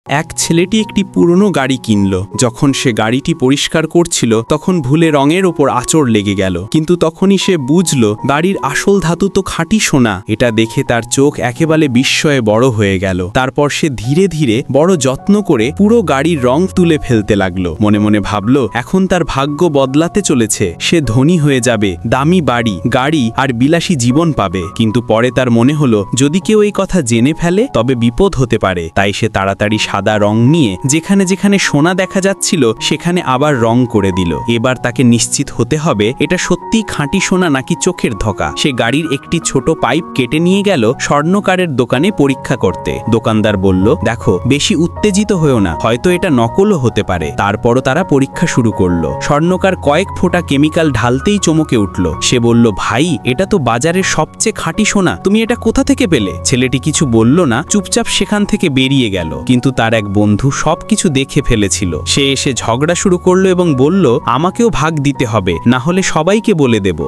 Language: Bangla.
এক ছেলেটি একটি পুরনো গাড়ি কিনল। যখন সে গাড়িটি পরিষ্কার করছিল তখন ভুলে রঙের ওপর আঁচড় লেগে গেল, কিন্তু তখনই সে বুঝল গাড়ির আসল ধাতু তো খাঁটি সোনা। এটা দেখে তার চোখ একেবারে বিস্ময়ে বড় হয়ে গেল। তারপর সে ধীরে ধীরে বড় যত্ন করে পুরো গাড়ির রং তুলে ফেলতে লাগলো। মনে মনে ভাবল এখন তার ভাগ্য বদলাতে চলেছে, সে ধনী হয়ে যাবে, দামি বাড়ি, গাড়ি আর বিলাসী জীবন পাবে। কিন্তু পরে তার মনে হলো যদি কেউ এই কথা জেনে ফেলে তবে বিপদ হতে পারে। তাই সে তাড়াতাড়ি সাদা রং নিয়ে যেখানে যেখানে সোনা দেখা যাচ্ছিল সেখানে আবার রং করে দিল। এবার তাকে নিশ্চিত হতে হবে এটা সত্যিই খাঁটি সোনা নাকি চোখের ধোঁকা। সে গাড়ির একটি ছোট পাইপ কেটে নিয়ে গেল স্বর্ণকারের দোকানে পরীক্ষা করতে। দোকানদার বলল, দেখো, বেশি উত্তেজিত হয়েও না, হয়তো এটা নকলও হতে পারে। তারপরও তারা পরীক্ষা শুরু করলো। স্বর্ণকার কয়েক ফোঁটা কেমিক্যাল ঢালতেই চমকে উঠল। সে বলল, ভাই, এটা তো বাজারের সবচেয়ে খাঁটি সোনা, তুমি এটা কোথা থেকে পেলে? ছেলেটি কিছু বলল না, চুপচাপ সেখান থেকে বেরিয়ে গেল। কিন্তু তার এক বন্ধু সবকিছু দেখে ফেলেছিল। সে এসে ঝগড়া শুরু করলো এবং বলল, আমাকেও ভাগ দিতে হবে, না হলে সবাইকে বলে দেব।